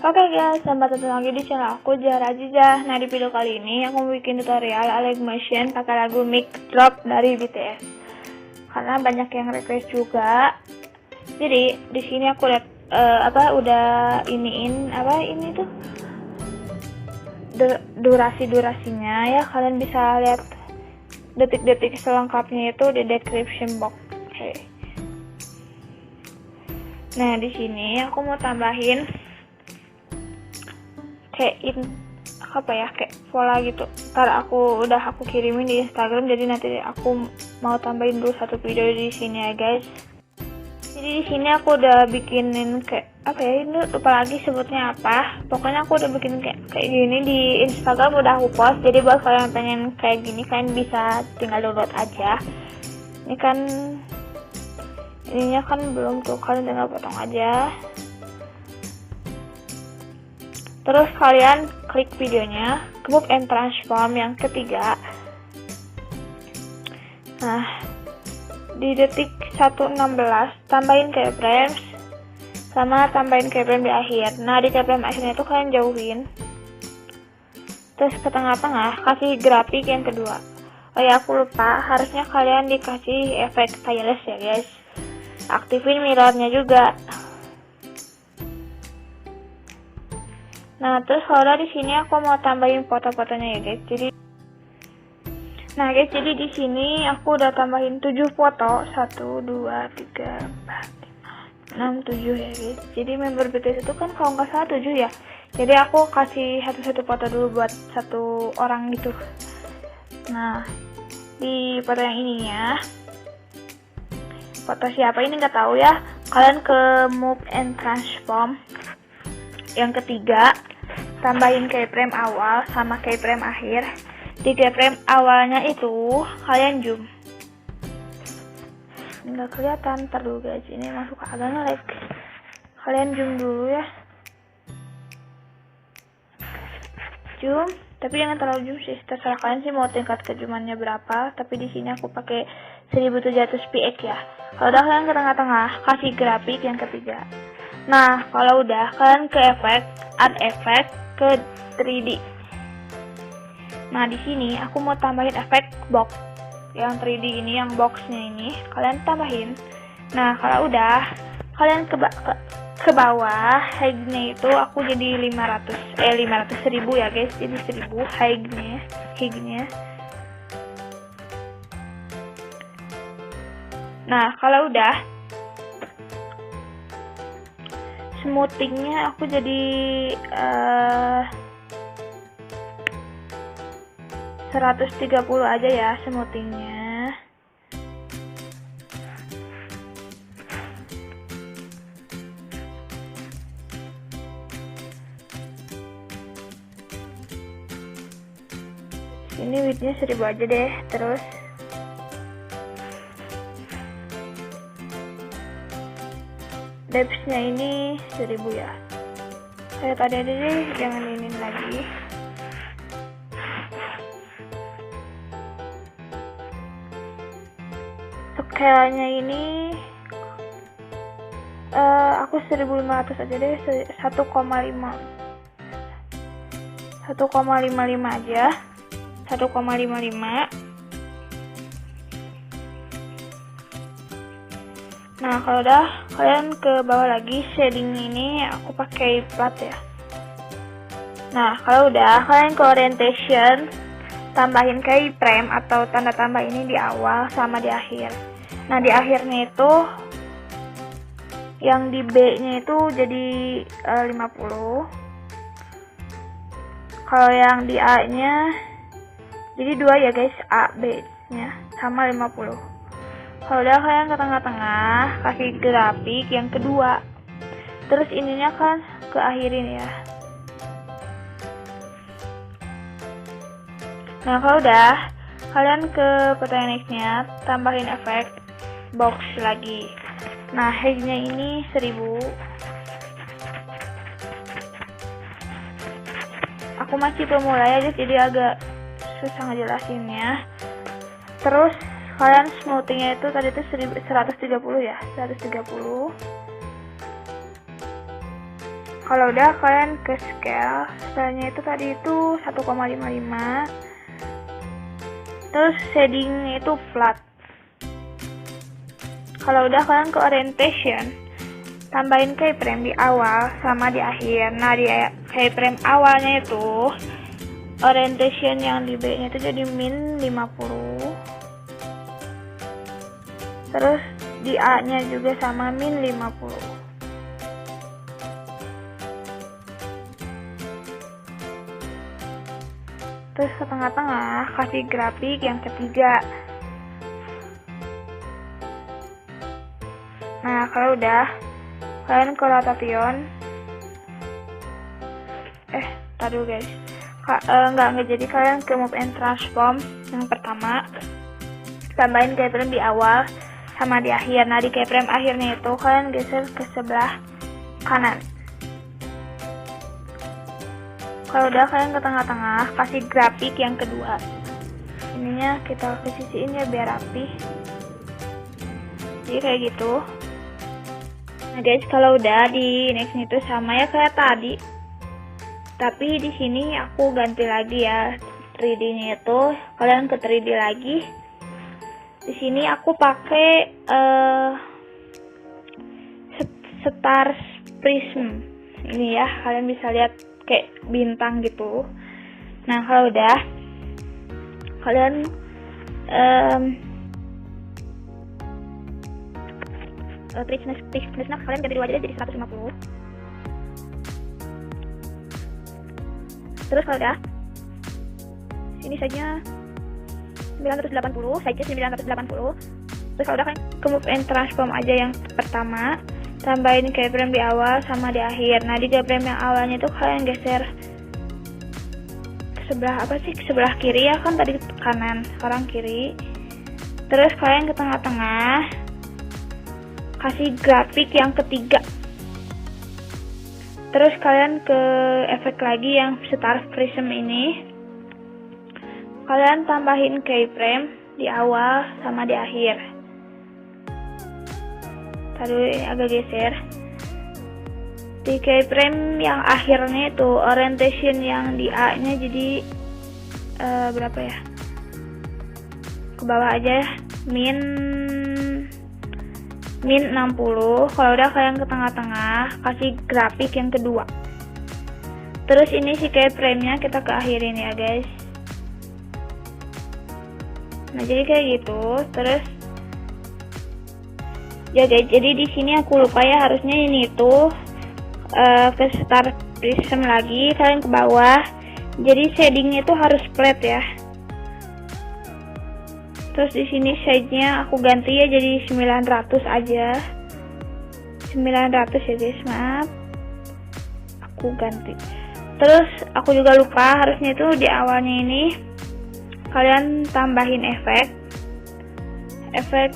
Oke guys, selamat datang lagi di channel aku, Zahra Azizah. Nah, di video kali ini aku mau bikin tutorial Alec Motion pakai lagu Mic Drop dari BTS. Karena banyak yang request juga. Jadi di sini aku lihat udah ini tuh durasinya ya. Kalian bisa lihat detik-detik selengkapnya itu di description box. Oke. Nah, di sini aku mau tambahin kayak pola gitu. Ntar aku kirimin di Instagram, jadi nanti aku mau tambahin dulu satu video di sini ya guys. Jadi di sini aku udah bikinin ini lupa lagi sebutnya apa. Pokoknya aku udah bikin kayak gini di Instagram, udah aku post. Jadi buat kalian yang pengen kayak gini, kalian bisa tinggal download aja. Ini kan ininya kan belum tuh, kalian tinggal potong aja. Terus kalian klik videonya, Move and Transform yang ketiga. Nah, di detik 1:16 tambahin keyframes sama tambahin keyframe di akhir. Nah, di keyframe akhirnya itu kalian jauhin. Terus ke tengah-tengah kasih grafik yang kedua. Oh ya, aku lupa, harusnya kalian dikasih efek stylus ya guys. Aktifin mirrornya juga. Nah, terus kalau di sini aku mau tambahin foto-fotonya ya guys. Jadi di sini aku udah tambahin 7 foto. 1 2 3 4 5 6 7 ya guys. Jadi member BTS itu kan kalau nggak salah 7 ya. Jadi aku kasih satu foto dulu buat satu orang gitu. Nah, di foto yang ini ya. Foto siapa ini nggak tahu ya. Kalian ke Move and Transform yang ketiga. Tambahin keyframe awal sama keyframe akhir. Di keyframe awalnya itu kalian zoom. Nggak kelihatan, ntar dulu guys, ini masuk agak nge-lag. Kalian zoom dulu ya. Zoom, tapi jangan terlalu zoom sih. Terserah kalian sih mau tingkat kezumannya berapa. Tapi di sini aku pakai 1700 px ya. Kalau udah, kalian ke tengah-tengah kasih grafik yang ketiga. Nah, kalau udah kalian ke efek, add efek ke 3D. Nah, di sini aku mau tambahin efek box yang 3D ini, yang boxnya ini kalian tambahin. Nah, kalau udah kalian ke bawah, height-nya itu aku jadi 500.000 ya guys. Jadi 1000 height-nya. Nah, kalau udah smoothingnya aku jadi 130 aja ya smoothingnya. Ini widthnya 1000 aja deh. Terus depthnya ini 1000 ya. Kayak tadi aja deh, jangan inin lagi. Scale-nya ini aku 1500 aja deh, 1,55 aja. 1,55. Nah, kalau udah kalian ke bawah lagi, shading ini aku pakai plat ya. Nah, kalau udah kalian ke orientation, tambahin keyframe atau tanda tambah ini di awal sama di akhir. Nah, di akhirnya itu yang di B-nya itu jadi 50. Kalau yang di A-nya jadi 2 ya guys, A, B-nya sama 50. Kalau udah kalian ke tengah-tengah, kasih grafik yang kedua. Terus ininya kan ke akhirin ya. Nah, kalau udah kalian ke foto yang next-nya, tambahin efek box lagi. Nah, height-nya ini 1000. Aku masih pemula ya, jadi agak susah ngejelasinnya. Terus kalian smoothingnya itu tadi itu 130 ya, 130. kalau udah kalian ke scale, scale-nya itu tadi itu 1,55. Terus shading itu flat. Kalau udah kalian ke orientation, tambahin keyframe di awal sama di akhir. Nah, di keyframe awalnya itu orientation yang di B-nya itu jadi min 50. Terus di A-nya juga sama min 50. Terus ke tengah-tengah kasih grafik yang ketiga. Nah, kalau udah kalian ke rotation. Taruh guys. Nggak jadi, kalian ke move and transform yang pertama. Tambahin keyframe di awal sama di akhir. Nah, di keyframe akhirnya itu kalian geser ke sebelah kanan. Kalau udah kalian ke tengah-tengah kasih grafik yang kedua. Ininya kita posisiin ya biar rapi. Jadi kayak gitu. Nah guys, kalau udah di next itu sama ya kayak tadi. Tapi di sini aku ganti lagi ya 3D-nya itu. Kalian ke 3D lagi. Di sini aku pakai Star Prism. Ini ya, kalian bisa lihat kayak bintang gitu. Nah, kalau udah kalian thickness kalian ganti dua aja jadi 150. Terus kalau udah sini saja 980, saja 980. Terus kalau udah kalian ke move and transform aja yang pertama, tambahin keyframe di awal sama di akhir. Nah, di keyframe yang awalnya itu kalian geser ke sebelah ke sebelah kiri ya, kan tadi kanan, sekarang kiri. Terus kalian ke tengah-tengah kasih grafik yang ketiga. Terus kalian ke efek lagi yang Star Prism ini. Kalian tambahin keyframe di awal sama di akhir. Tadi ini agak geser. Di keyframe yang akhirnya itu orientation yang di A-nya jadi berapa ya? Ke bawah aja ya. Min 60. Kalau udah kalian ke tengah-tengah kasih grafik yang kedua. Terus ini si keyframe-nya kita ke akhirin ya guys. Nah, jadi kayak gitu. Terus ya guys, jadi di sini aku lupa ya, harusnya ini tuh ke Star Prism lagi, kalian ke bawah. Jadi shadingnya itu harus flat ya. Terus di sini size-nya aku ganti ya jadi 900 aja. 900 ya guys, maaf. Aku ganti. Terus aku juga lupa, harusnya itu di awalnya ini kalian tambahin efek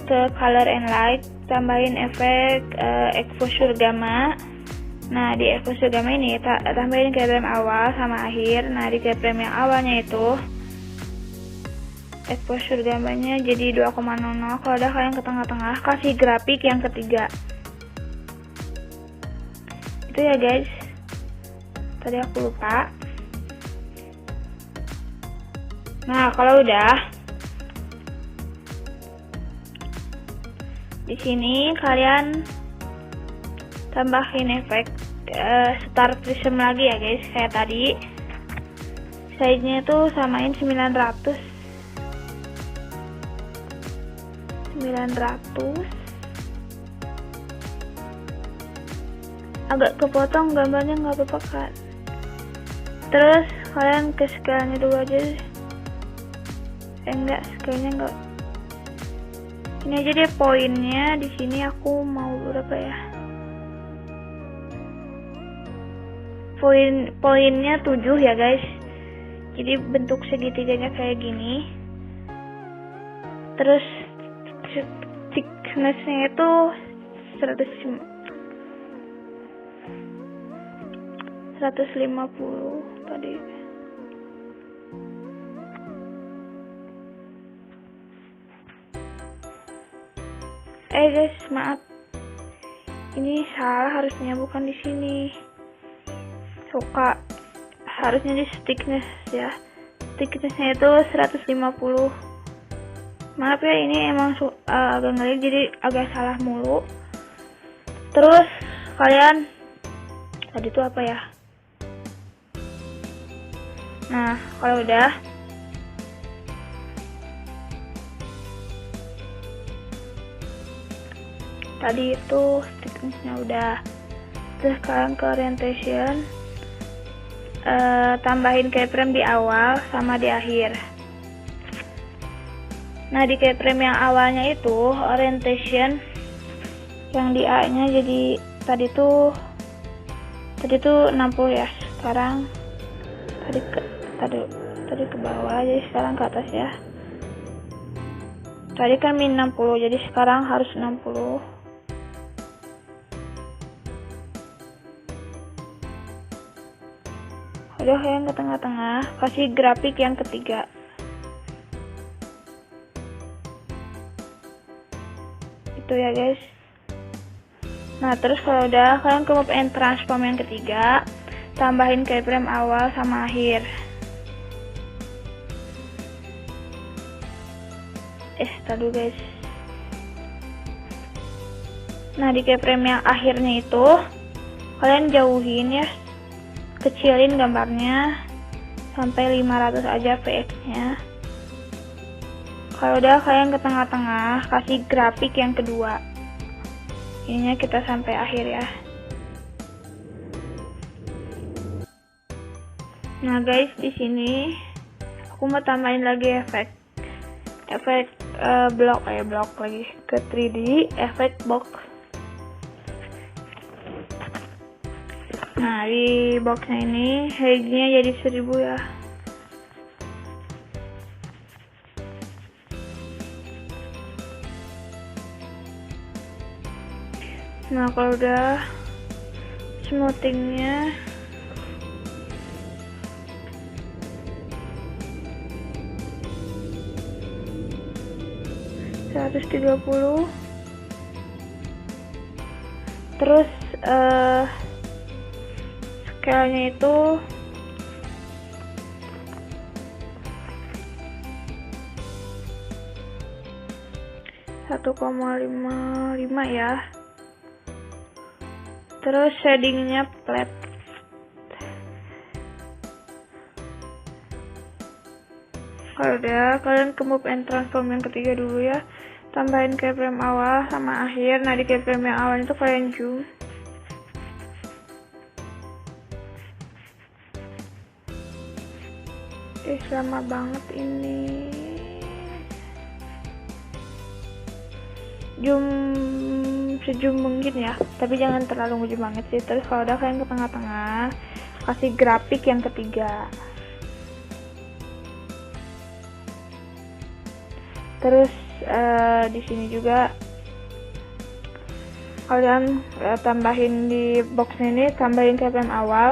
ke color and light, tambahin efek exposure gamma. Nah, di exposure gamma ini tambahin keyframe awal sama akhir. Nah, di keyframe yang awalnya itu exposure gambarnya jadi 2,00. Kalau udah kalian ke tengah-tengah kasih grafik yang ketiga. Itu ya guys, tadi aku lupa. Nah, kalau udah di sini kalian tambahin efek Star Prism lagi ya guys, kayak tadi. Size-nya tuh samain 900. Agak kepotong gambarnya, nggak apa-apa kan. Terus kalian ke scale-nya dulu aja. Enggak, scale-nya enggak. Ini aja deh poinnya. Di sini aku mau berapa ya? Poinnya 7 ya guys. Jadi bentuk segitiganya kayak gini. Terus thickness-nya itu 150 tadi. Guys, maaf. Ini salah, harusnya bukan di sini. suka. Harusnya di thickness ya, thicknessnya itu 150. Maaf ya, ini emang agak ngelik jadi agak salah mulu. Terus kalian tadi tuh apa ya? Nah, kalau udah tadi itu thicknessnya udah, terus kalian ke orientation, tambahin keyframe di awal sama di akhir. Nah, di keyframe yang awalnya itu orientation yang di A nya jadi tadi tuh 60 ya, sekarang tadi ke bawah, jadi sekarang ke atas ya. Tadi kan min 60, jadi sekarang harus 60. Udah, yang ke tengah-tengah, kasih grafik yang ketiga. Itu ya guys. Nah, terus kalau udah, kalian ke move and transform yang ketiga, tambahin keyframe awal sama akhir. Tadi guys. Nah, di keyframe yang akhirnya itu kalian jauhin ya, kecilin gambarnya sampai 500 aja px nya. Kalau udah, kalian ke tengah-tengah, kasih grafik yang kedua. Ininya kita sampai akhir ya. Nah guys, di sini aku mau tambahin lagi efek blok lagi ke 3D, efek box. Nah, di boxnya ini height-nya jadi 1000 ya. Nah, kalau udah, smoothingnya $130. Terus scale-nya itu 1,55 ya. Terus shadingnya flat. Kalau udah, kalian ke move and transform yang ketiga dulu ya. Tambahin keyframe awal sama akhir. Nah, di keyframe yang awal itu kalian zoom. Lama banget ini. Zoom sezoom mungkin ya, tapi jangan terlalu ngezoom banget sih. Terus kalau udah, kalian ke tengah-tengah, kasih grafik yang ketiga. Terus di sini juga kalian tambahin di box ini, tambahin keyframe awal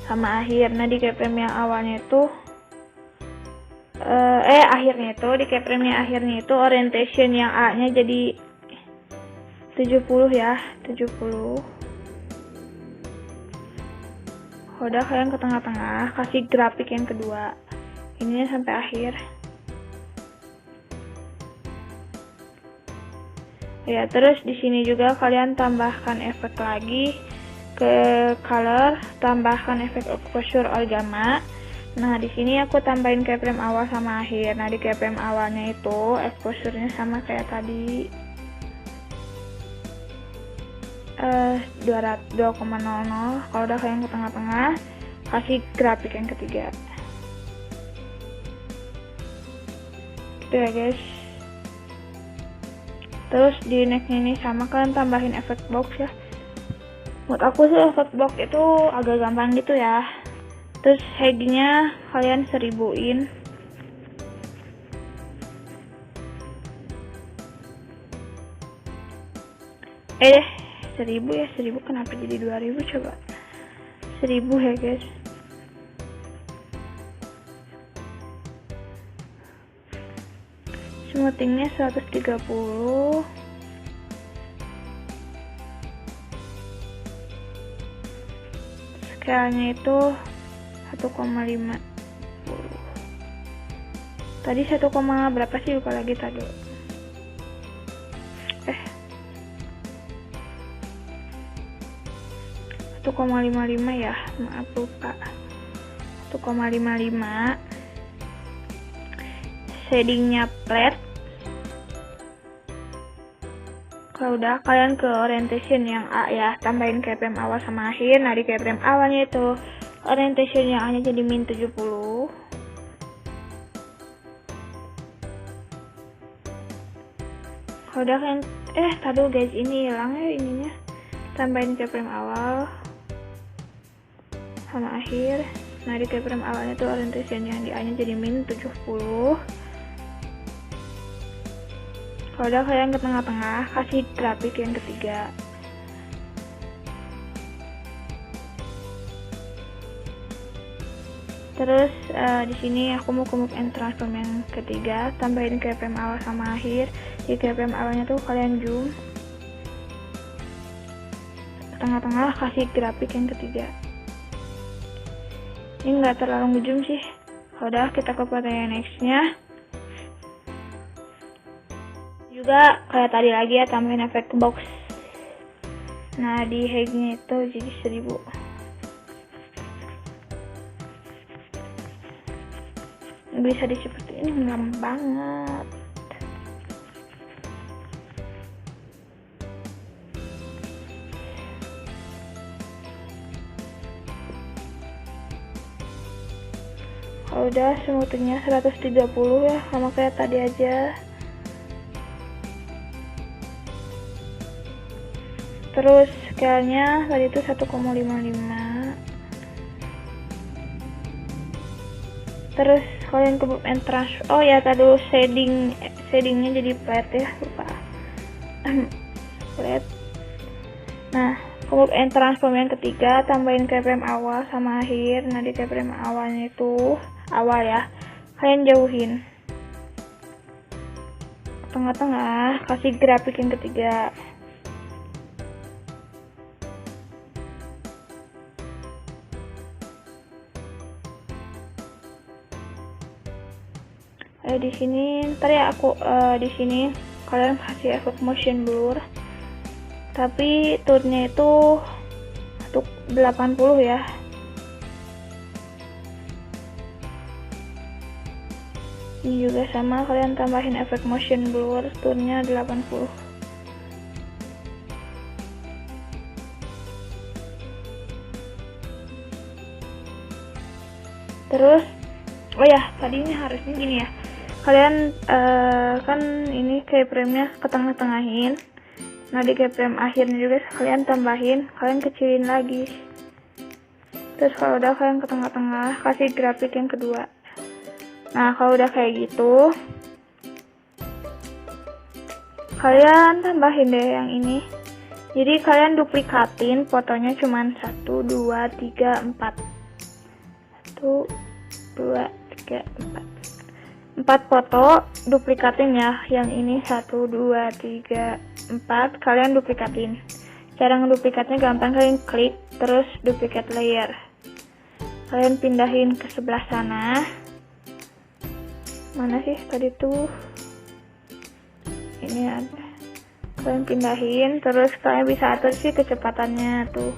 sama akhir. Nah, di keyframe yang awalnya itu akhirnya itu, di keyframe yang akhirnya itu orientation yang A nya jadi 70 ya, 70. Udah, kalian ke tengah-tengah, kasih grafik yang kedua. Ininya sampai akhir. Ya, terus di sini juga kalian tambahkan efek lagi ke color, tambahkan efek exposure gamma. Nah, di sini aku tambahin keyframe awal sama akhir. Nah, di keyframe awalnya itu exposure-nya sama kayak tadi, 2,00. Kalau udah, kalian ke tengah-tengah, kasih grafik yang ketiga. Gitu ya guys. Terus di next ini sama, kalian tambahin efek box ya. Menurut aku sih efek box itu agak gampang gitu ya. Terus headingnya kalian 1000-in. Eh 1000 ya, 1000 kenapa jadi 2000 coba. 1000 ya guys. Smoothingnya 130. scale-nya itu 1,5. Tadi 1, berapa sih, lupa lagi tadi. 1,55 ya, maaf lupa. 1,55. Shadingnya flat. Kalau udah, kalian ke orientation yang A ya, tambahin keyframe awal sama akhir. Nah, di keyframe awalnya itu orientation yang A nya jadi min 70. Kalau udah kalian, tadi guys, ini hilang ya ininya. Tambahin keyframe awal sama akhir. Nah, di keyframe awalnya tuh orientation yang di A nya jadi min 70. Kalau udah, kalian ke tengah-tengah, kasih grafik yang ketiga. Terus di sini aku mau ke move and transform yang ketiga, tambahin keyframe awal sama akhir. Di keyframe awalnya tuh kalian zoom ke tengah-tengah, kasih grafik yang ketiga. Ini nggak terlalu ngezoom sih. Kalau udah, kita ke pertanyaan nextnya. Juga kayak tadi lagi ya, tambahin efek box. Nah, di height-nya itu jadi 1000. Bisa dicepetin, gampang banget. Kalau udah, smoothingnya 130 ya, sama kayak tadi aja. Terus scale-nya tadi itu 1,55. Terus kalian ke move and transform. Oh ya, tadi shadingnya jadi flat ya, lupa. Flat. Nah, ke move and transform yang ketiga, tambahin keyframe awal sama akhir. Nah, di keyframe awalnya itu awal ya, kalian jauhin ke tengah-tengah, kasih grafik yang ketiga. Di sini ntar ya, aku di sini kalian kasih efek motion blur, tapi turnya itu 80 ya. Ini juga sama, kalian tambahin efek motion blur, turnya 80. Terus oh ya, tadinya harusnya gini ya, kalian kan ini keyframe-nya ke tengah-tengahin. Nah, di keyframe akhirnya juga kalian tambahin, kalian kecilin lagi. Terus kalau udah, kalian ke tengah-tengah, kasih grafik yang kedua. Nah, kalau udah kayak gitu, kalian tambahin deh yang ini. Jadi kalian duplikatin fotonya cuman 1, 2, 3, 4. 1, 2, 3, 4. 4 foto duplikatin ya, yang ini 1, 2, 3, 4, kalian duplikatin. Cara ngeduplikatnya gampang, kalian klik terus duplicate layer, kalian pindahin ke sebelah sana. Mana sih tadi tuh, ini ada, kalian pindahin, terus kalian bisa atur sih kecepatannya tuh,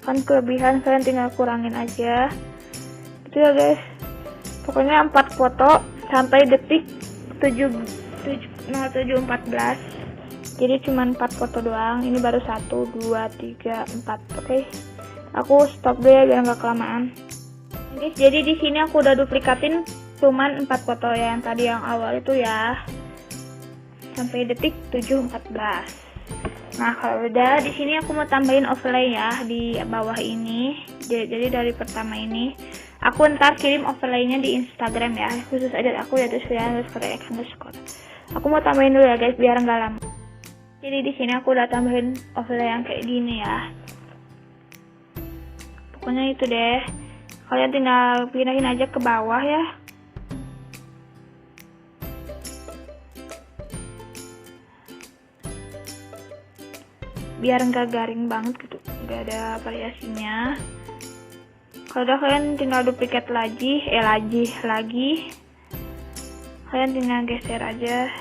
kan kelebihan kalian tinggal kurangin aja gitu ya guys. Pokoknya 4 foto sampai detik 07.14. Jadi cuma 4 foto doang. Ini baru 1, 2, 3, 4. Oke. Aku stop dulu ya biar nggak kelamaan. Guys, jadi di sini aku udah duplikatin cuman 4 foto ya, yang tadi yang awal itu ya. Sampai detik 7.14. Nah, kalau udah di sini aku mau tambahin overlay ya di bawah ini. Jadi dari pertama ini aku ntar kirim overlaynya di Instagram ya, khusus aja aku ya, _underscore. Aku mau tambahin dulu ya guys biar nggak lama. Jadi di sini aku udah tambahin overlay yang kayak gini ya. Pokoknya itu deh. Kalian tinggal pindahin aja ke bawah ya. Biar nggak garing banget gitu, nggak ada variasinya. Kalau udah kalian tinggal duplicate lagi, kalian tinggal geser aja.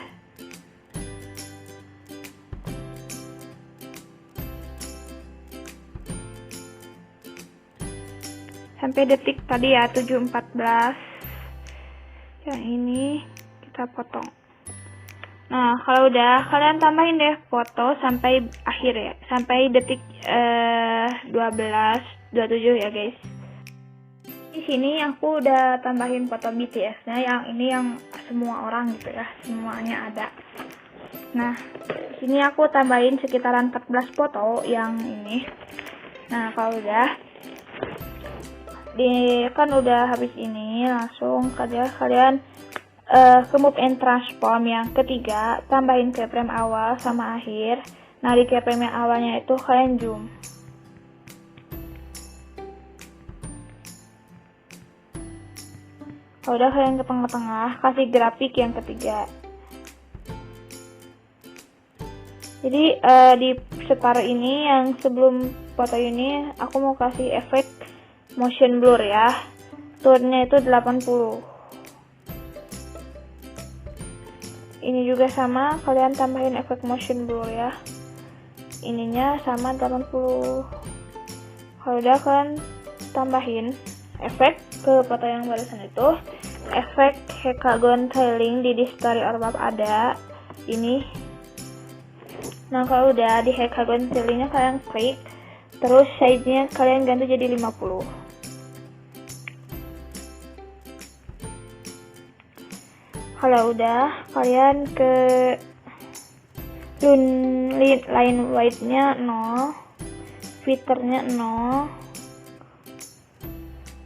Sampai detik tadi ya, 7.14. Yang ini kita potong. Nah, kalau udah kalian tambahin deh foto sampai akhir ya, sampai detik 12.27 ya guys. Di sini aku udah tambahin foto BTS-nya, yang ini yang semua orang gitu ya, semuanya ada. Nah, di sini aku tambahin sekitaran 14 foto yang ini. Nah, kalau udah kan udah habis ini, langsung kalian ke move and transform yang ketiga, tambahin keyframe awal sama akhir. Nah, di keyframe yang awalnya itu kalian zoom. Kalau udah kalian ke tengah-tengah, kasih grafik yang ketiga. Jadi di separuh ini yang sebelum foto ini aku mau kasih efek motion blur ya. Turunnya itu 80. Ini juga sama, kalian tambahin efek motion blur ya. Ininya sama 80. Kalau udah kalian tambahin efek ke foto yang barusan itu, efek hexagon tiling di story orbap ada ini. Nah, kalau udah di hexagon tilingnya kalian klik, terus size-nya kalian ganti jadi 50. Kalau udah kalian ke line white-nya 0, filternya 0.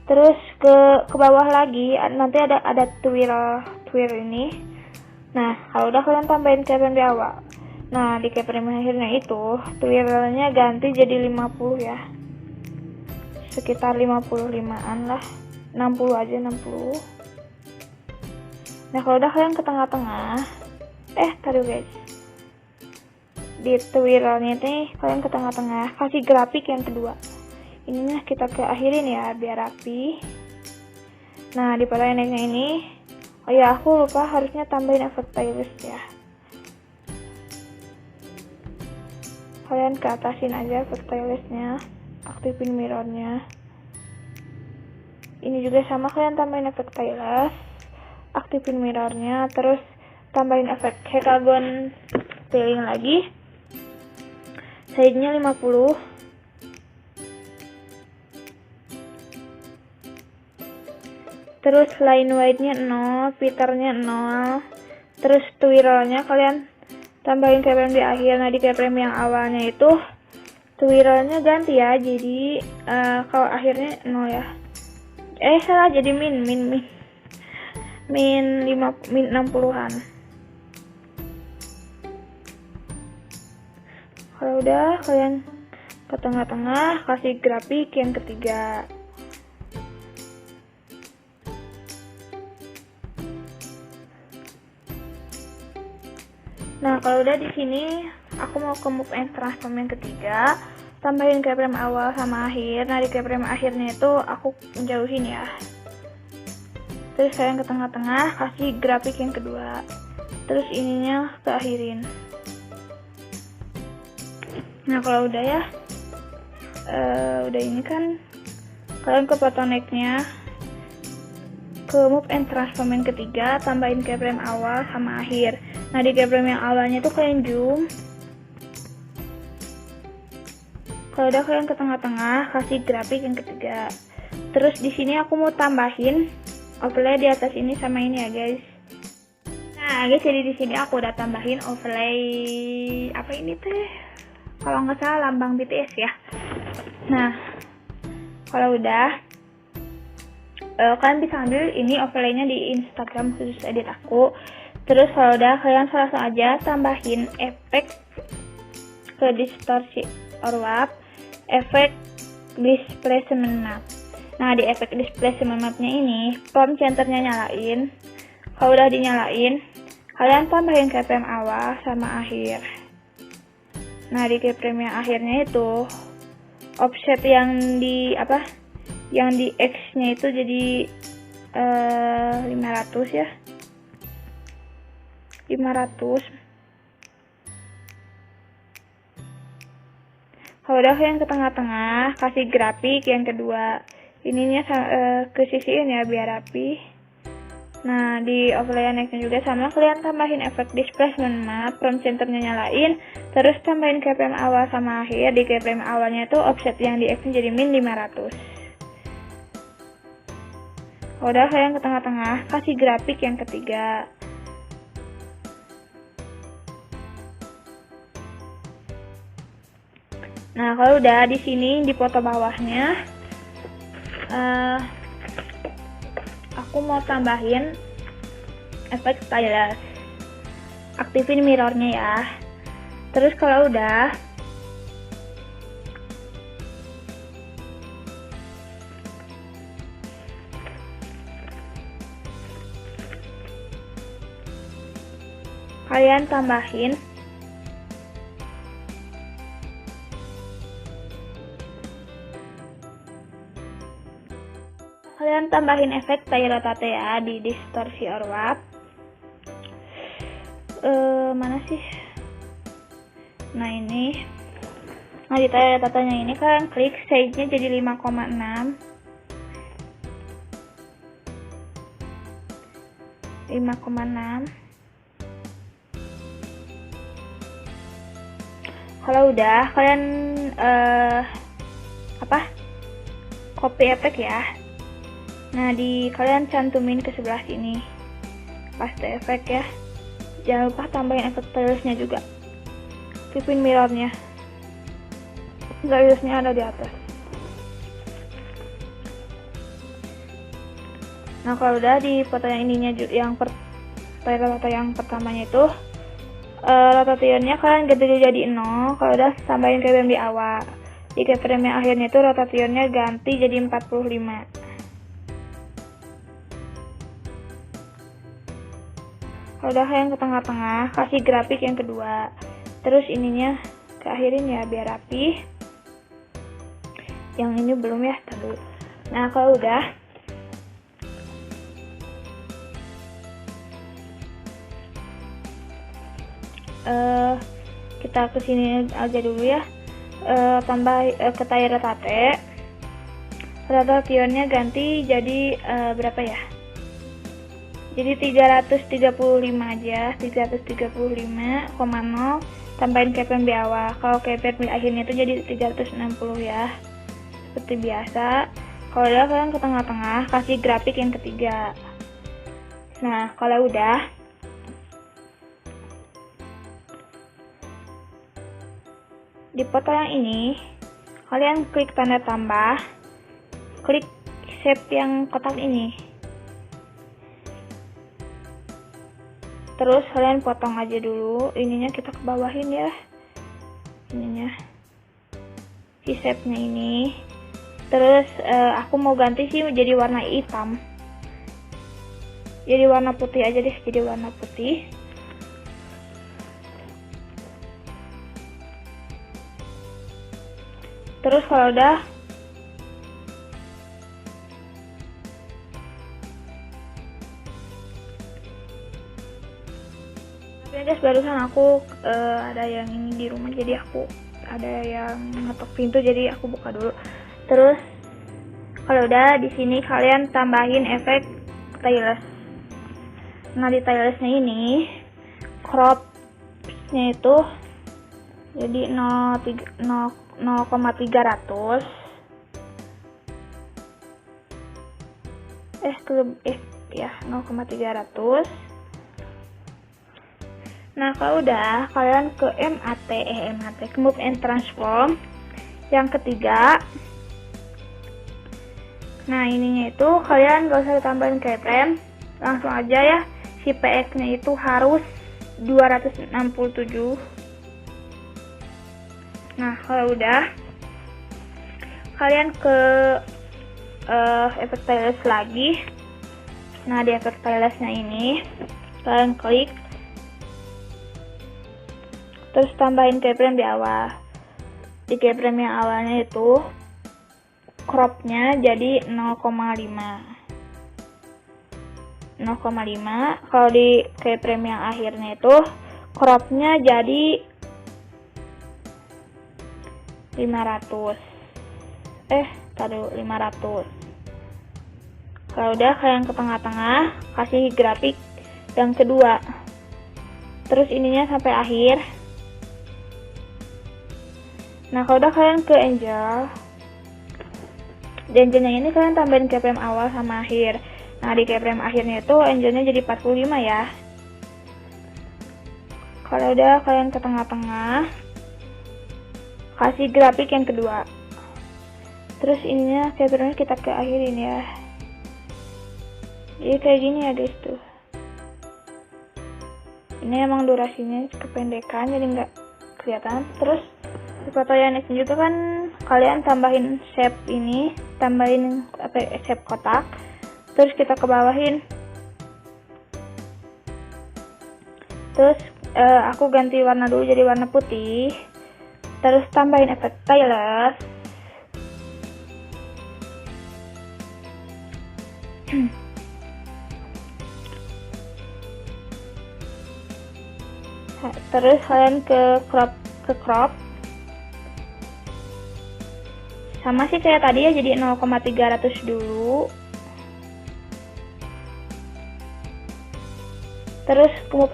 Terus ke bawah lagi nanti ada twirl ini. Nah, kalau udah kalian tambahin keyframe di awal. Nah, di keyframe akhirnya itu twirlnya ganti jadi 50 ya. Sekitar 55-an lah. 60 aja, 60. Nah, kalau udah kalian ke tengah-tengah, taruh guys. Di twirlnya nih kalian ke tengah-tengah, kasih grafik yang kedua. Ininya kita ke akhirin ya biar rapi. Nah, di pada endingnya ini, oh ya aku lupa harusnya tambahin efek stylus ya. Kalian ke atasin aja efek stylusnya, aktifin mirrornya. Ini juga sama, kalian tambahin efek stylus, aktifin mirrornya, terus tambahin efek hexagon tiling lagi. Size-nya 50. Terus line white-nya 0, filternya 0. Terus twirlnya kalian tambahin keyframe di akhir. Nah, di keyframe yang awalnya itu twirlnya ganti ya, jadi kalau akhirnya 0 ya. Salah, jadi min 60-an. Kalau udah kalian ke tengah-tengah, kasih grafik yang ketiga. Nah, kalau udah di sini aku mau ke move and transform yang ketiga, tambahin keyframe awal sama akhir. Nah, di keyframe akhirnya itu aku jauhin ya. Terus kalian ke tengah-tengah, kasih grafik yang kedua. Terus ininya ke akhirin. Nah, kalau udah ya, udah ini kan, kalian ke bottleneck-nya, ke move and transform yang ketiga, tambahin keyframe awal sama akhir. Nah, di keyframe yang awalnya tuh kalian zoom. Kalau udah kalian ke tengah-tengah, kasih grafik yang ketiga. Terus di sini aku mau tambahin overlay di atas ini sama ini ya guys. Nah guys, jadi di sini aku udah tambahin overlay apa ini teh? Kalau nggak salah lambang BTS ya. Nah, kalau udah kalian bisa ambil ini overlaynya di Instagram khusus edit aku. Terus kalau udah kalian langsung aja tambahin efek ke distorsi orbap, efek displacement map. Nah, di efek displacement mapnya ini prompt centernya nyalain. Kalau udah dinyalain, kalian tambahin keyframe awal sama akhir. Nah, di keyframe yang akhirnya itu offset yang yang di X-nya itu jadi 500 ya. 500. Kalau udah yang ke tengah-tengah, kasih grafik yang kedua. Ininya ke sisiin ya biar rapi. Nah, di overlay next-nya juga sama, kalian tambahin efek displacement map, from centernya nyalain, terus tambahin keyframe awal sama akhir. Di keyframe awalnya itu offset yang di X jadi min 500. Udah, yang ke tengah-tengah, kasih grafik yang ketiga. Nah, kalau udah di sini di foto bawahnya, aku mau tambahin efek stylus. Aktifin mirrornya ya. Terus kalau udah, kalian tambahin efek tail rotate ya di distorsi or warp. Mana sih? Nah ini. Nah di tail rotate-nya ini kalian klik size-nya jadi 5,6. 5,6. Kalau udah kalian copy efek ya. Nah, kalian cantumin ke sebelah sini. Paste efek ya. Jangan lupa tambahin efek stylus-nya juga. Aktifin mirrornya. Stylus-nya ada di atas. Nah, kalau udah di foto yang ininya yang foto yang pertamanya itu rotationnya kalian ganti jadi 0. Kalau udah tambahin keyframe di awal. Di keyframe yang akhirnya itu rotationnya ganti jadi 45. Udah yang ke tengah-tengah, kasih grafik yang kedua. Terus ininya keakhirin ya biar rapi. Yang ini belum ya, dulu. Nah, kalau udah kita kesini aja dulu ya. Tambah ke tail rotate. Rotationnya ganti jadi berapa ya? Jadi 335 aja, 335,0, tambahin keyframe di awal. Kalau keyframe di akhirnya itu jadi 360 ya, seperti biasa. Kalau udah kalian ke tengah-tengah, kasih grafik yang ketiga. Nah, kalau udah, di foto yang ini, kalian klik tanda tambah, klik shape yang kotak ini. Terus kalian potong aja dulu, ininya kita ke bawahin ya. Ininya. Si shape-nya ini. Terus aku mau ganti sih jadi warna hitam. Jadi warna putih aja deh, jadi warna putih. Terus kalau udah, guys, barusan aku ada yang ini di rumah, jadi aku ada yang ngetok pintu, jadi aku buka dulu. Terus kalau udah di sini kalian tambahin efek stylus. Nah, di stylusnya ini cropnya itu jadi 0,300. Ya 0,300. Nah, kalau udah kalian ke MAT, ke Move and Transform yang ketiga. Nah, ininya itu kalian gak usah tambahin keyframe, langsung aja ya. Si PX nya itu harus 267. Nah, kalau udah kalian ke efek stylus lagi. Nah, di efek stylusnya ini kalian klik, terus tambahin keyframe di awal. Di keyframe yang awalnya itu cropnya jadi 0,5. Kalau di keyframe yang akhirnya itu cropnya jadi 500. Taruh 500. Kalau udah kalian ke tengah-tengah, kasih grafik yang kedua. Terus ininya sampai akhir. Nah, kalau udah kalian ke angel. Di angelnya ini kalian tambahin keyframe awal sama akhir. Nah, di keyframe akhirnya itu angelnya jadi 45 ya. Kalau udah kalian ke tengah-tengah, kasih grafik yang kedua. Terus ininya keyframe kita ke akhirin ya. Jadi kayak gini ya guys tuh. Ini emang durasinya kependekan jadi nggak kelihatan. Terus di foto yang next juga kan kalian tambahin shape ini, tambahin shape kotak. Terus kita ke bawahin. Terus aku ganti warna dulu jadi warna putih. Terus tambahin efek stylus. Terus kalian ke crop. Sama sih kayak tadi ya, jadi 0,300 dulu. Terus move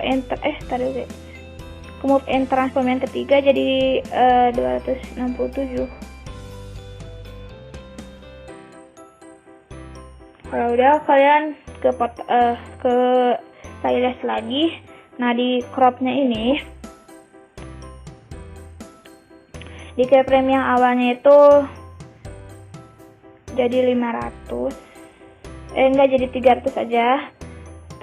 and transform yang ketiga jadi 267. Kalau udah kalian ke stylus lagi. Nah, di cropnya ini di keyframe yang awalnya itu jadi 500, enggak, jadi 300 aja.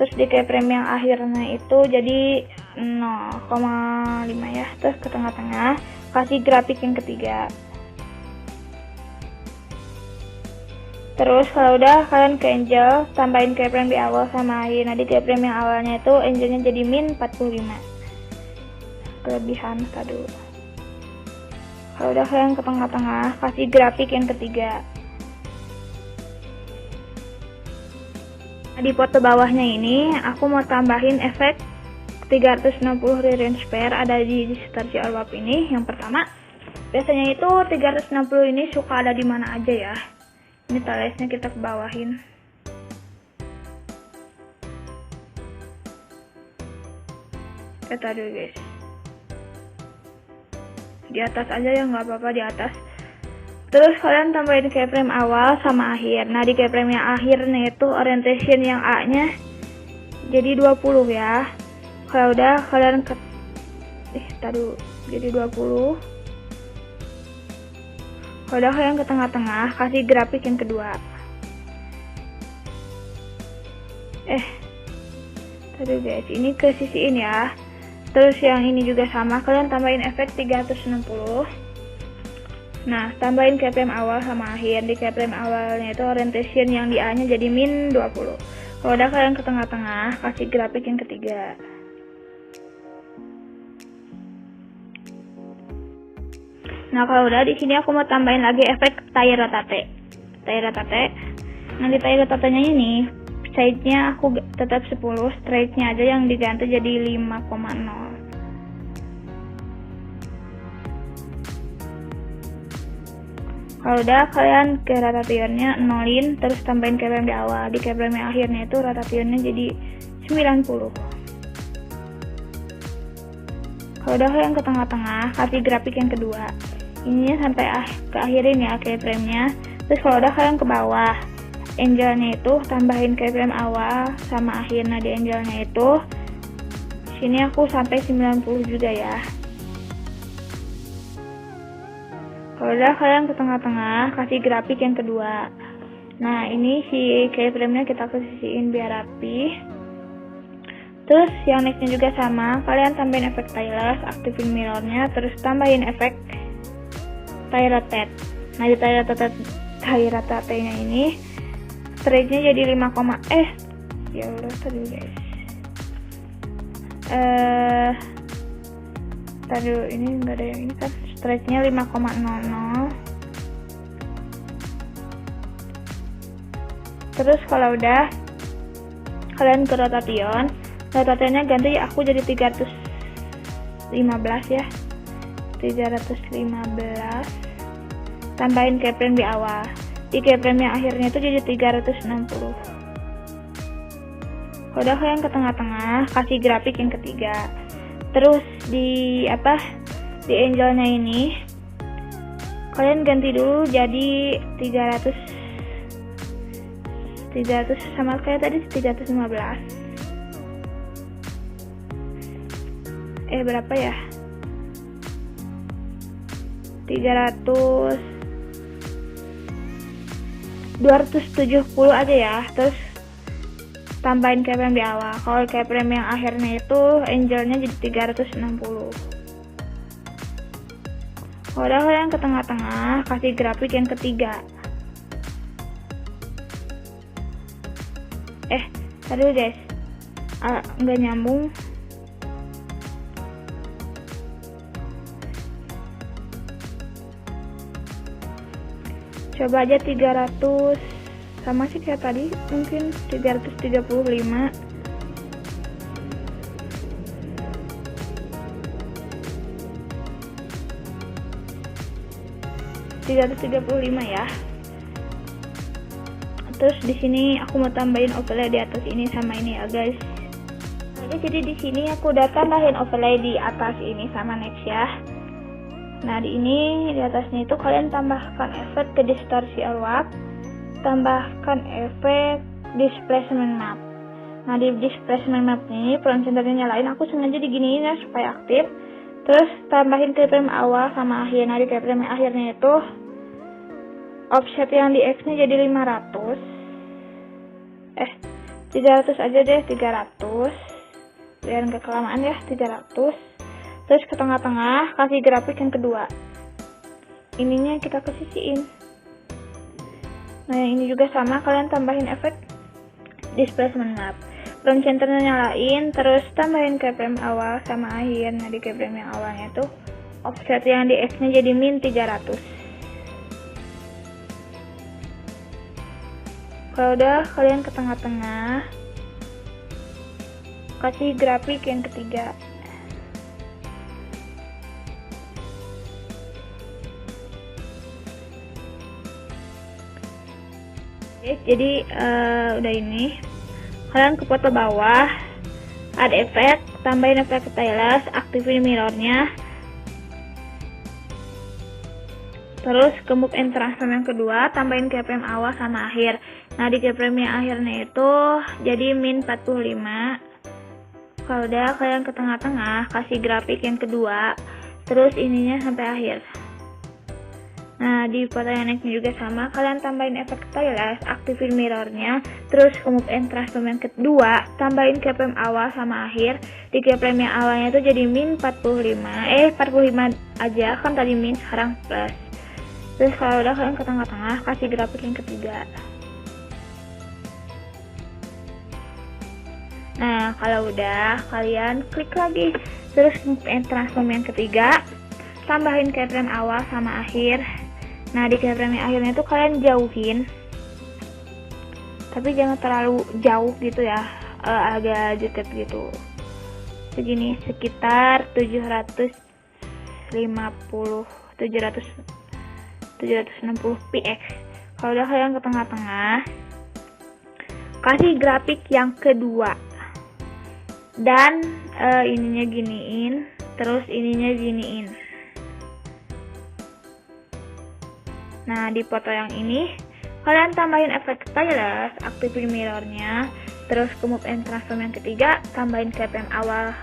Terus di keyframe yang akhirnya itu jadi 0,5 ya. Terus ke tengah-tengah kasih grafik yang ketiga. Terus kalau udah kalian ke angel, tambahin keyframe di awal sama akhir. Nah, di keyframe yang awalnya itu angelnya jadi min 45. Kelebihan tadi. Kalau udah kalian ke tengah-tengah, kasih grafik yang ketiga. Nah, di foto bawahnya ini aku mau tambahin efek 360 re-range pair ada di starcy orbab ini. Yang pertama, biasanya itu 360 ini suka ada di mana aja ya. Ini talesnya kita ke bawahin. Dulu guys. Di atas aja ya, nggak apa-apa di atas. Terus kalian tambahin keyframe awal sama akhir. Nah, di keyframe yang akhirnya itu orientation yang A-nya jadi 20 ya. Kalau udah kalian jadi 20. Kalau udah kalian ke tengah-tengah, kasih grafik yang kedua. Guys, ini ke sisiin ya. Terus yang ini juga sama, kalian tambahin efek 360. Nah, tambahin keyframe awal sama akhir. Di keyframe awalnya itu orientation yang di A-nya jadi min 20. Kalau udah kalian ke tengah-tengah, kasih grafik yang ketiga. Nah, kalau udah di sini aku mau tambahin lagi efek tire rotate. Nah, di tire rotate-nya ini size-nya aku tetap 10, straight-nya aja yang diganti jadi 5,0. Kalau udah kalian ke rotation-nya nolin, terus tambahin keyframe di awal. Di keyframe yang akhirnya itu rotation-nya jadi 90. Kalau udah kalian ke tengah-tengah, kasih grafik yang kedua. Ininya sampai ke akhirin ya keyframe-nya. Terus kalau udah kalian ke bawah, angelnya itu tambahin keyframe awal sama akhir. Nah, di angelnya itu sini aku sampai 90 juga ya. Kalau udah kalian ke tengah-tengah, kasih grafik yang kedua. Nah, ini si keyframe-nya kita kesisiin biar rapi. Terus yang nextnya juga sama, kalian tambahin efek stylus, aktifin mirrornya, terus tambahin efek tire rotate. Nah, di tire rotate-nya ini straight-nya jadi 5, ya udah tadi guys. Tadi ini enggak ada yang ini kan, straight-nya 5,00. Terus kalau udah, kalian ke rotation. Rotationnya ganti aku jadi 315 ya. 315. Tambahin keyframe di awal. Di keyframe yang akhirnya itu jadi 360. Udah, kalian ke tengah-tengah, kasih grafik yang ketiga. Terus di angelnya ini kalian ganti dulu jadi 300 sama kayak tadi 315. Berapa ya? 270 aja ya. Terus tambahin keyframe di awal. Kalau keyframe yang akhirnya itu angelnya jadi 360. Udah, kalian ke tengah-tengah, kasih grafik yang ketiga. Tadi guys, nggak nyambung. Coba aja 300, sama sih kayak tadi, mungkin 335. ya. Terus di sini aku mau tambahin overlay di atas ini sama ini ya guys. Jadi di sini aku udah tambahin overlay di atas ini sama next ya. Nah di atasnya itu kalian tambahkan efek ke distorsi warp, tambahkan efek displacement map. Nah di displacement map ini front centernya nyalain, aku sengaja diginiin ya supaya aktif. Terus tambahin keyframe awal sama akhir. Nah di keyframe akhirnya itu offset yang di X nya jadi 500. 300 aja deh, 300 biar nggak kelamaan ya, 300. Terus ke tengah-tengah kasih grafik yang kedua, ininya kita kesisiin. Nah yang ini juga sama, kalian tambahin efek displacement map, front centernya nyalain, terus tambahin keyframe awal sama akhir. Nah di keyframe yang awalnya tuh offset yang di X nya jadi min 300. Kalau udah, kalian ke tengah-tengah kasih grafik yang ketiga. Jadi udah ini, kalian ke foto bawah, add efek, tambahin efek stylus, aktifin mirrornya, terus ke move and transform yang kedua, tambahin keyframe awal sama akhir. Nah di keyframe yang akhirnya itu jadi min 45. Kalau udah, kalian ke tengah-tengah kasih grafik yang kedua, terus ininya sampai akhir. Nah di foto yang next juga sama, kalian tambahin efek stylus, aktifin mirrornya, terus ke move and transform yang kedua, tambahin keyframe awal sama akhir. Di keyframe yang awalnya itu jadi min 45 aja, kan tadi min, sekarang plus. Terus kalau udah, kalian ke tengah-tengah kasih grafik yang ketiga. Nah kalau udah, kalian klik lagi, terus move and transform yang ketiga, tambahin keyframe awal sama akhir. Nah di keyframe yang akhirnya itu kalian jauhin, tapi jangan terlalu jauh gitu ya, agak deket gitu, segini, sekitar 760 px. Kalau udah, kalian ke tengah-tengah kasih grafik yang kedua, dan ininya giniin, terus ininya giniin. Nah di foto yang ini kalian tambahin efek stylus, aktifin mirrornya, terus ke move and transform yang ketiga, tambahin keyframe awal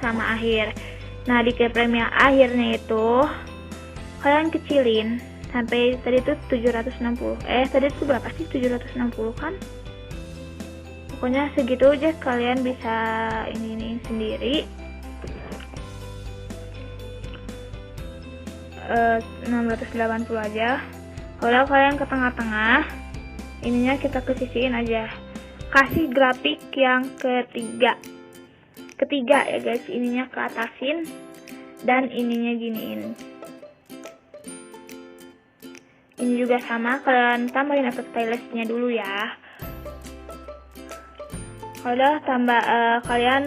sama akhir. Nah di keyframe yang akhirnya itu kalian kecilin sampai tadi tuh 760. Tadi itu berapa sih? 760 kan? Pokoknya segitu aja, kalian bisa ini sendiri. 680 aja. Kalau kalian ke tengah-tengah, ininya kita kesisiin aja. Kasih grafik yang ketiga ya guys, ininya ke atasin dan ininya giniin. Ini juga sama, kalian tambahin efek stylusnya dulu ya. Kalau udah kalian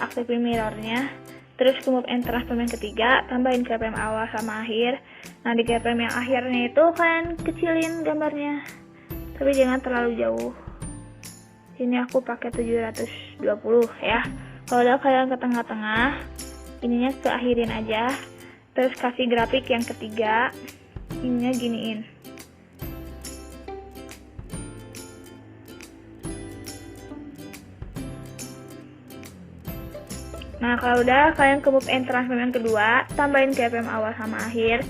aktifin mirrornya, terus ke move and transform yang ketiga, tambahin keyframe awal sama akhir. Nah di keyframe yang akhirnya itu kalian kecilin gambarnya, tapi jangan terlalu jauh. Sini aku pakai 720 ya. Kalau udah kalian ke tengah-tengah, ininya keakhirin aja, terus kasih grafik yang ketiga, ininya giniin. Nah kalau udah kalian ke move and transform yang kedua, tambahin keyframe awal sama akhir.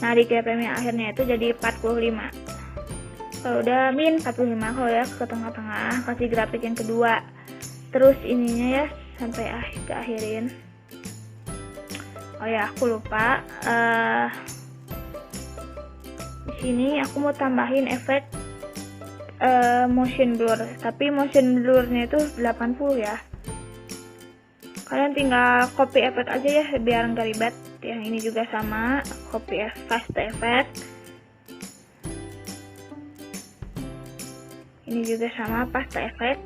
Nah di keyframe yang akhirnya itu jadi 45. Kalau udah min 45, kalau udah ke tengah-tengah, kasih grafik yang kedua. Terus ininya ya sampai keakhirin. Oh ya aku lupa. Di sini aku mau tambahin efek motion blur, tapi motion blurnya itu 80 ya. Kalian tinggal copy effect aja ya biar nggak ribet. Yang ini juga sama, copy fast effect. Ini juga sama, fast effect.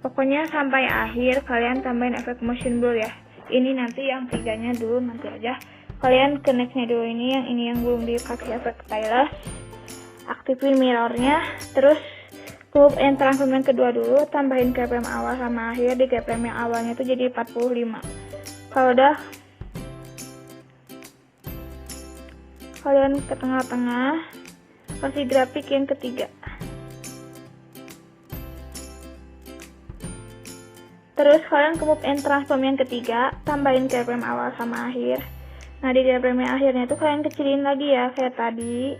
Pokoknya sampai akhir kalian tambahin efek motion blur ya. Ini nanti yang tiganya dulu, nanti aja. Kalian connect-nya dulu ini yang belum dikasih efek stylus. Aktifin mirrornya, terus move and transform yang kedua dulu, tambahin keyframe awal sama akhir. Di keyframe yang awalnya itu jadi 45. Kalau udah kalian ke tengah-tengah, kasih grafik yang ketiga. Terus kalian ke move and transform yang ketiga, tambahin keyframe awal sama akhir. Nah di keyframe yang akhirnya itu kalian kecilin lagi ya kayak tadi.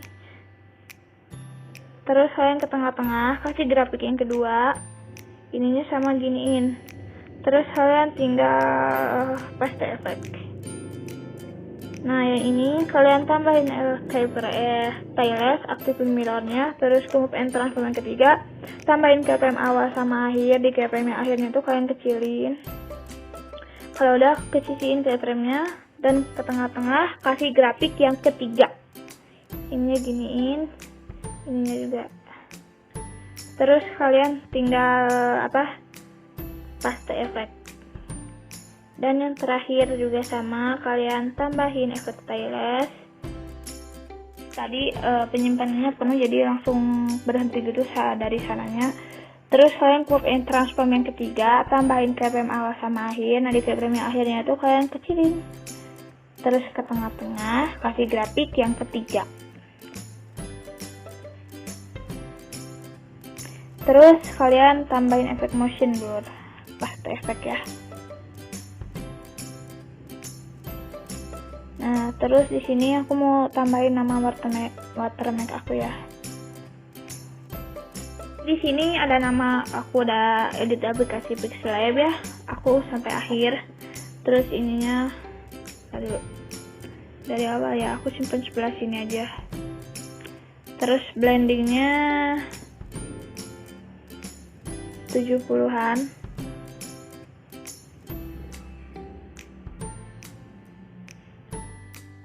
Terus kalian ke tengah-tengah, kasih grafik yang kedua, ininya sama giniin. Terus kalian tinggal paste efek. Nah yang ini kalian tambahin stylus, aktifin mirrornya, terus ke move and transform yang ketiga, tambahin keyframe awal sama akhir. Di keyframe yang akhirnya tuh kalian kecilin. Kalau udah kecilin keyframe-nya dan ke tengah-tengah, kasih grafik yang ketiga. Ininya giniin, ininya juga. Terus kalian tinggal paste efek. Dan yang terakhir juga sama, kalian tambahin efek stylus. Tadi penyimpanannya penuh jadi langsung berhenti gitu dari sananya. Terus kalian move and transform yang ketiga, tambahin keyframe awal sama akhir. Nah di keyframe yang akhirnya tuh kalian kecilin. Terus ke tengah-tengah, kasih grafik yang ketiga. Terus kalian tambahin efek motion blur, paste efek ya. Nah, terus di sini aku mau tambahin nama watermark aku ya. Di sini ada nama, aku udah edit aplikasi Pixellab ya. Aku sampai akhir. Terus ininya dari awal ya, aku simpen sebelah sini aja. Terus blendingnya 70-an.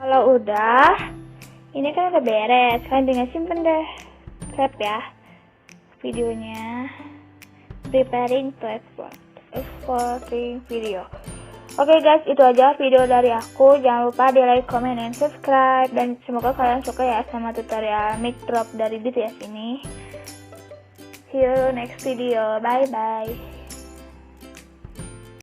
Kalau udah, ini kan udah beres, kalian tinggal simpen deh, save ya videonya. Preparing to exporting video. Oke guys, itu aja video dari aku. Jangan lupa di like, comment, and subscribe. Dan semoga kalian suka ya sama tutorial mic drop dari BTS ini. See you next video. Bye bye.